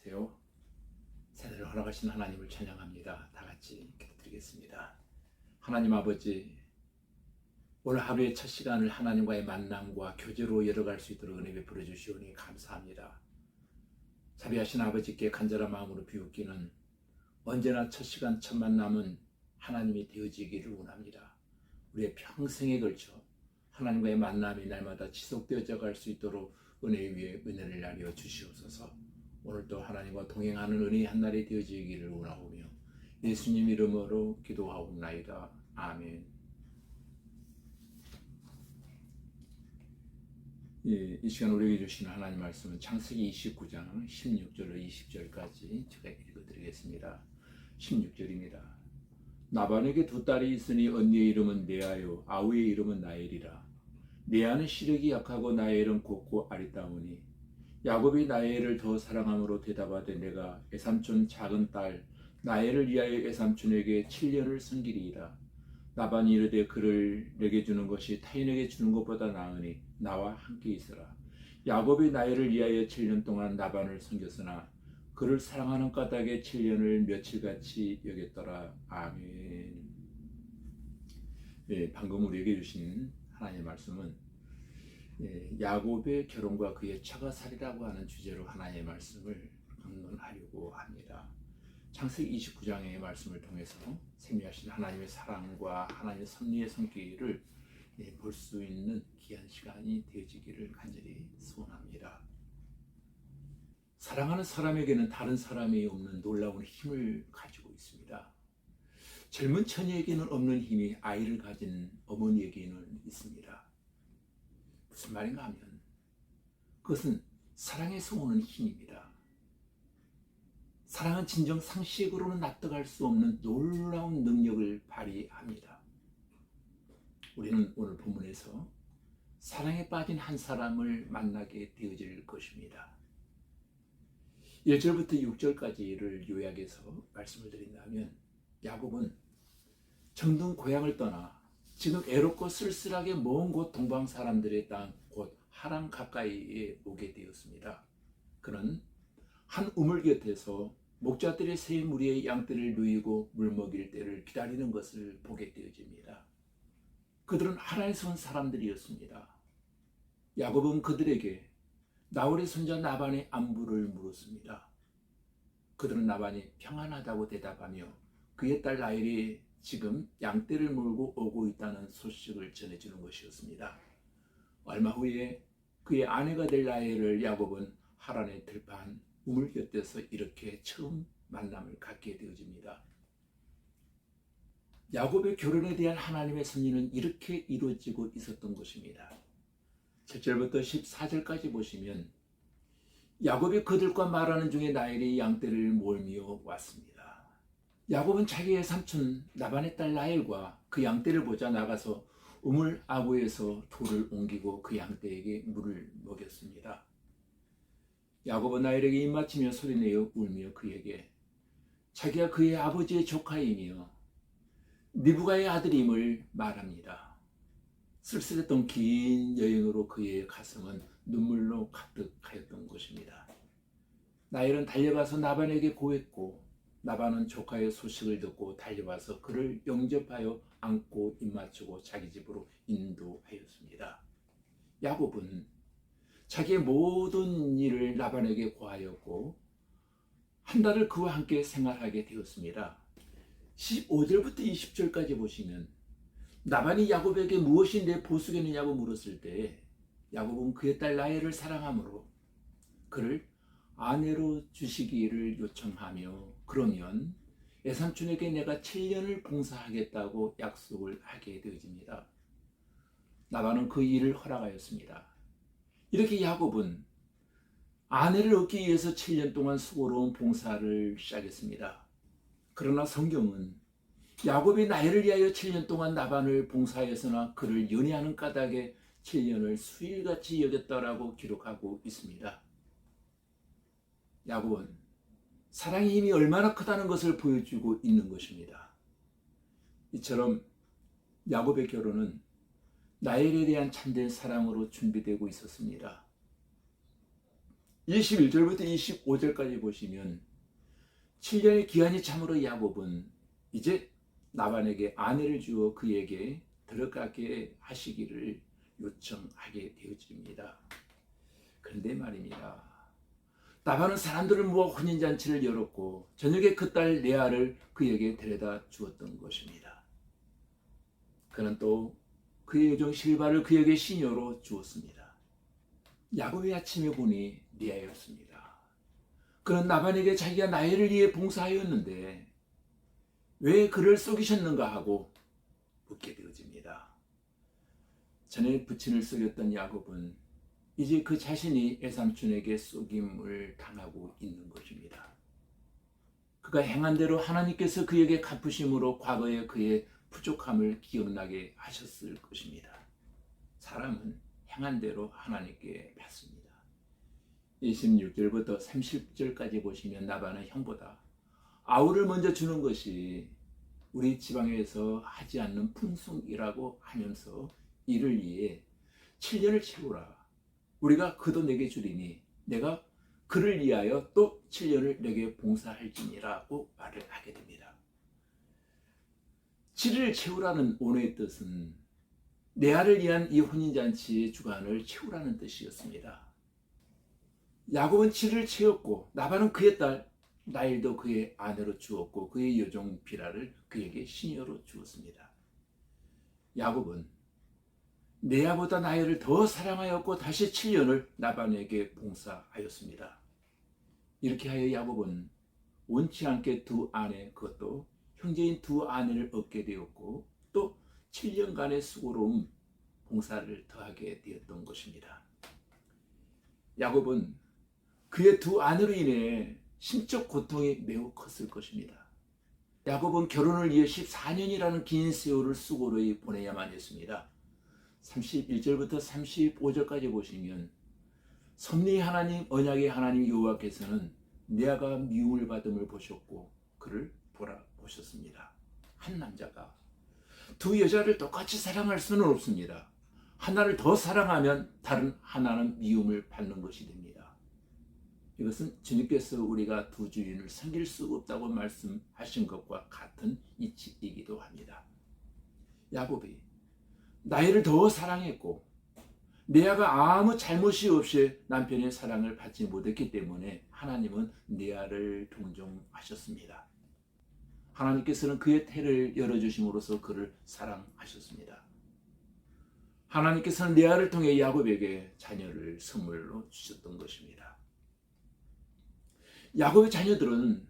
세요. 새해를 허락하신 하나님을 찬양합니다. 다 같이 기도드리겠습니다. 하나님 아버지, 오늘 하루의 첫 시간을 하나님과의 만남과 교제로 열어갈 수 있도록 은혜 베풀어 주시오니 감사합니다. 자비하신 아버지께 간절한 마음으로 비웃기는 언제나 첫 시간 첫 만남은 하나님이 되어지기를 원합니다. 우리의 평생에 걸쳐 하나님과의 만남이 날마다 지속되어져 갈 수 있도록 은혜 위에 은혜를 나뉘어 주시옵소서. 오늘도 하나님과 동행하는 은혜의 한 날이 되어지기를 원하오며 예수님 이름으로 기도하옵나이다. 아멘. 이 시간 우리에게 주시는 하나님 말씀은 창세기 29장 16절로 20절까지 제가 읽어드리겠습니다. 16절입니다. 나반에게 두 딸이 있으니 언니의 이름은 레아요 아우의 이름은 나엘이라. 레아는 시력이 약하고 나엘은 곱고 아리따우니 야곱이 나엘을 더 사랑함으로 대답하되 내가 에삼촌 작은 딸 나엘을 위하여 에삼촌에게 7년을 섬기리이다. 나반이 이르되 그를 내게 주는 것이 타인에게 주는 것보다 나으니 나와 함께 있으라. 야곱이 나엘을 위하여 7년 동안 나반을 섬겼으나 그를 사랑하는 까닭에 7년을 며칠같이 여겼더라. 아멘. 방금 우리에게 주신 하나님의 말씀은 야곱의 결혼과 그의 처가살이라고 하는 주제로 하나님의 말씀을 강론하려고 합니다. 창세기 29장의 말씀을 통해서 생명하신 하나님의 사랑과 하나님의 섭리의 손길을 볼 수 있는 귀한 시간이 되어지기를 간절히 소원합니다. 사랑하는 사람에게는 다른 사람이 없는 놀라운 힘을 가지고 있습니다. 젊은 처녀에게는 없는 힘이 아이를 가진 어머니에게는 있습니다. 무슨 말인가 하면 그것은 사랑에서 오는 힘입니다. 사랑은 진정 상식으로는 납득할 수 없는 놀라운 능력을 발휘합니다. 우리는 오늘 본문에서 사랑에 빠진 한 사람을 만나게 되어질 것입니다. 1절부터 6절까지를 요약해서 말씀을 드린다면 야곱은 정든 고향을 떠나 지금 애롭고 쓸쓸하게 먼 곳 동방 사람들의 땅 곧 하란 가까이에 오게 되었습니다. 그는 한 우물 곁에서 목자들의 새 무리의 양떼를 누이고 물 먹일 때를 기다리는 것을 보게 되어집니다. 그들은 하란에서 온 사람들이었습니다. 야곱은 그들에게 나홀의 손자 나반의 안부를 물었습니다. 그들은 나반이 평안하다고 대답하며 그의 딸 라헬이 지금 양떼를 몰고 오고 있다는 소식을 전해주는 것이었습니다. 얼마 후에 그의 아내가 될 라헬을 야곱은 하란의 들판 우물 곁에서 이렇게 처음 만남을 갖게 되어집니다. 야곱의 결혼에 대한 하나님의 섭리는 이렇게 이루어지고 있었던 것입니다. 7절부터 14절까지 보시면 야곱이 그들과 말하는 중에 라헬이 양떼를 몰며 왔습니다. 야곱은 자기의 삼촌 나반의 딸 라헬과 그 양떼를 보자 나가서 우물 아구에서 돌을 옮기고 그 양떼에게 물을 먹였습니다. 야곱은 라헬에게 입맞추며 소리내어 울며 그에게 자기가 그의 아버지의 조카이며 리브가의 아들임을 말합니다. 쓸쓸했던 긴 여행으로 그의 가슴은 눈물로 가득하였던 것입니다. 라헬은 달려가서 나반에게 고했고 나반은 조카의 소식을 듣고 달려와서 그를 영접하여 안고 입맞추고 자기 집으로 인도하였습니다. 야곱은 자기의 모든 일을 나반에게 고하였고 한 달을 그와 함께 생활하게 되었습니다. 15절부터 20절까지 보시면 나반이 야곱에게 무엇이 내 보수겠느냐고 물었을 때 야곱은 그의 딸 라헬을 사랑하므로 그를 아내로 주시기를 요청하며 그러면 에삼촌에게 내가 7년을 봉사하겠다고 약속을 하게 되어집니다. 나반은 그 일을 허락하였습니다. 이렇게 야곱은 아내를 얻기 위해서 7년 동안 수고로운 봉사를 시작했습니다. 그러나 성경은 야곱이 라헬을 위하여 7년 동안 나반을 봉사하였으나 그를 연애하는 까닭에 7년을 수일같이 여겼다라고 기록하고 있습니다. 야곱은 사랑의 힘이 얼마나 크다는 것을 보여주고 있는 것입니다. 이처럼 야곱의 결혼은 라헬에 대한 참된 사랑으로 준비되고 있었습니다. 21절부터 25절까지 보시면 7년의 기한이 참으로 야곱은 이제 라반에게 아내를 주어 그에게 들어가게 하시기를 요청하게 되어집니다. 그런데 말입니다. 라반은 사람들을 모아 혼인잔치를 열었고 저녁에 그 딸 레아를 그에게 데려다 주었던 것입니다. 그는 또 그의 여종 실바를 그에게 시녀로 주었습니다. 야곱의 아침에 보니 레아였습니다. 그는 라반에게 자기가 나일을 위해 봉사하였는데 왜 그를 속이셨는가 하고 묻게 되어집니다. 전에 부친을 속였던 야곱은 이제 그 자신이 외삼촌에게 속임을 당하고 있는 것입니다. 그가 행한 대로 하나님께서 그에게 갚으심으로 과거의 그의 부족함을 기억나게 하셨을 것입니다. 사람은 행한 대로 하나님께 받습니다. 26절부터 30절까지 보시면 라반은 형보다 아우를 먼저 주는 것이 우리 지방에서 하지 않는 풍속이라고 하면서 이를 위해 7년을 채우라. 우리가 그도 내게 주리니 내가 그를 위하여 또 7년을 내게 봉사할지니라고 말을 하게 됩니다. 7일을 채우라는 언어의 뜻은 레아를 위한 이 혼인잔치의 주관을 채우라는 뜻이었습니다. 야곱은 7일을 채웠고 라반은 그의 딸 라일도 그의 아내로 주었고 그의 여종 비라를 그에게 시녀로 주었습니다. 야곱은 레아보다 라헬을 더 사랑하였고 다시 7년을 라반에게 봉사하였습니다. 이렇게 하여 야곱은 원치 않게 두 아내, 그것도 형제인 두 아내를 얻게 되었고 또 7년간의 수고로움 봉사를 더하게 되었던 것입니다. 야곱은 그의 두 아내로 인해 심적 고통이 매우 컸을 것입니다. 야곱은 결혼을 위해 14년이라는 긴 세월을 수고로 보내야만 했습니다. 31절부터 35절까지 보시면 섭리의 하나님, 언약의 하나님 여호와께서는 레아가 미움을 받음을 보셨고 그를 돌아보셨습니다. 한 남자가 두 여자를 똑같이 사랑할 수는 없습니다. 하나를 더 사랑하면 다른 하나는 미움을 받는 것이 됩니다. 이것은 주님께서 우리가 두 주인을 섬길 수 없다고 말씀하신 것과 같은 이치이기도 합니다. 야곱이 라헬을 더 사랑했고 레아가 아무 잘못이 없이 남편의 사랑을 받지 못했기 때문에 하나님은 레아를 동정하셨습니다. 하나님께서는 그의 태를 열어주심으로써 그를 사랑하셨습니다. 하나님께서는 레아를 통해 야곱에게 자녀를 선물로 주셨던 것입니다. 야곱의 자녀들은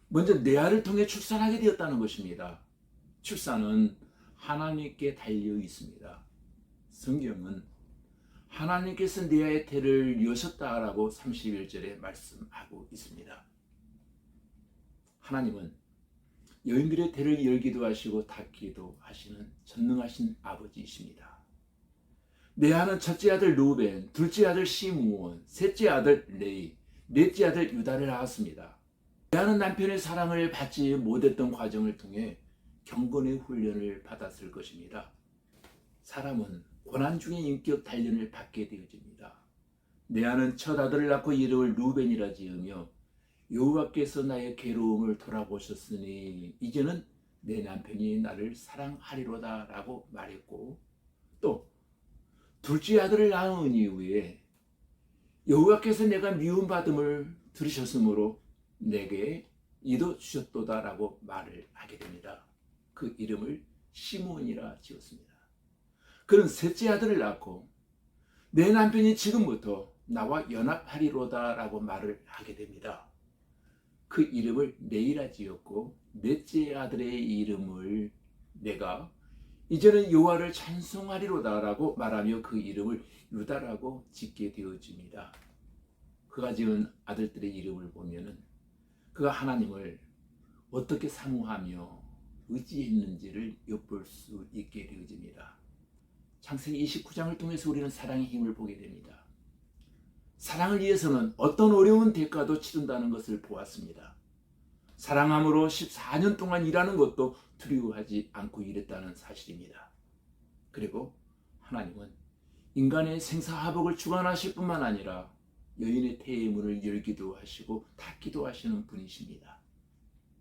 먼저 레아를 통해 출산하게 되었다는 것입니다. 출산은 하나님께 달려 있습니다. 성경은 하나님께서 레아의 태를 여셨다라고 31절에 말씀하고 있습니다. 하나님은 여인들의 태를 열기도 하시고 닫기도 하시는 전능하신 아버지이십니다. 레아는 첫째 아들 루벤, 둘째 아들 시므온, 셋째 아들 레위, 넷째 아들 유다를 낳았습니다. 레아는 남편의 사랑을 받지 못했던 과정을 통해 경건의 훈련을 받았을 것입니다. 사람은 고난 중에 인격 단련을 받게 되어집니다. 레아는 첫 아들을 낳고 이름을 루벤이라 지으며 여호와께서 나의 괴로움을 돌아보셨으니 이제는 내 남편이 나를 사랑하리로다 라고 말했고 또 둘째 아들을 낳은 이후에 여호와께서 내가 미움받음을 들으셨으므로 내게 이도 주셨도다 라고 말을 하게 됩니다. 그 이름을 시므온이라 지었습니다. 그는 셋째 아들을 낳고 내 남편이 지금부터 나와 연합하리로다 라고 말을 하게 됩니다. 그 이름을 레이라 지었고 넷째 아들의 이름을 내가 이제는 여호와를 찬송하리로다 라고 말하며 그 이름을 유다라고 짓게 되어집니다. 그가 지은 아들들의 이름을 보면은 그가 하나님을 어떻게 사모하며 의지했는지를 엿볼 수 있게 되어집니다. 창세기 29장을 통해서 우리는 사랑의 힘을 보게 됩니다. 사랑을 위해서는 어떤 어려운 대가도 치른다는 것을 보았습니다. 사랑함으로 14년 동안 일하는 것도 두려워하지 않고 일했다는 사실입니다. 그리고 하나님은 인간의 생사화복을 주관하실 뿐만 아니라 여인의 태의 문을 열기도 하시고 닫기도 하시는 분이십니다.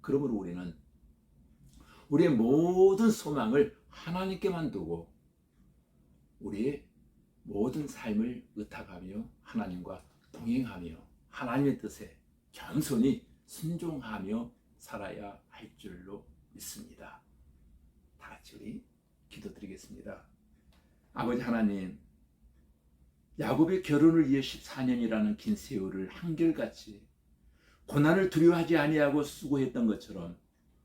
그러므로 우리는 우리의 모든 소망을 하나님께만 두고 우리의 모든 삶을 의탁하며 하나님과 동행하며 하나님의 뜻에 겸손히 순종하며 살아야 할 줄로 믿습니다. 다 같이 우리 기도드리겠습니다. 아버지 하나님, 야곱의 결혼을 위해 14년이라는 긴 세월을 한결같이 고난을 두려워하지 아니하고 수고했던 것처럼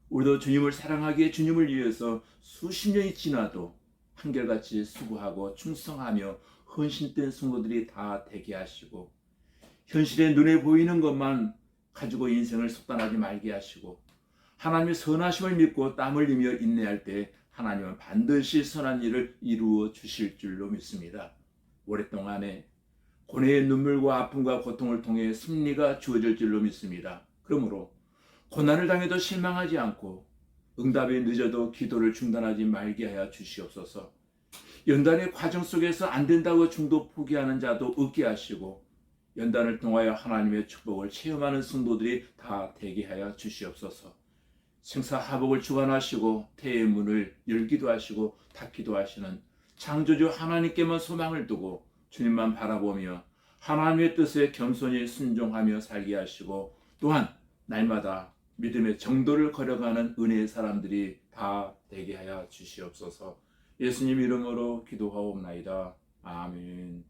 우리도 주님을 사랑하기에 주님을 위해서 수십 년이 지나도 한결같이 수고하고 충성하며 헌신된 성도들이 다 되게 하시고 현실에 눈에 보이는 것만 가지고 인생을 속단하지 말게 하시고 하나님의 선하심을 믿고 땀 흘리며 인내할 때 하나님은 반드시 선한 일을 이루어 주실 줄로 믿습니다. 오랫동안의 고뇌의 눈물과 아픔과 고통을 통해 승리가 주어질 줄로 믿습니다. 그러므로 고난을 당해도 실망하지 않고 응답이 늦어도 기도를 중단하지 말게 하여 주시옵소서. 연단의 과정 속에서 안 된다고 중도 포기하는 자도 없게 하시고 연단을 통하여 하나님의 축복을 체험하는 성도들이 다 되게 하여 주시옵소서. 생사화복을 주관하시고 태의 문을 열기도 하시고 닫기도 하시는 창조주 하나님께만 소망을 두고 주님만 바라보며 하나님의 뜻에 겸손히 순종하며 살게 하시고 또한 날마다 믿음의 정도를 걸어가는 은혜의 사람들이 다 되게 하여 주시옵소서. 예수님 이름으로 기도하옵나이다. 아멘.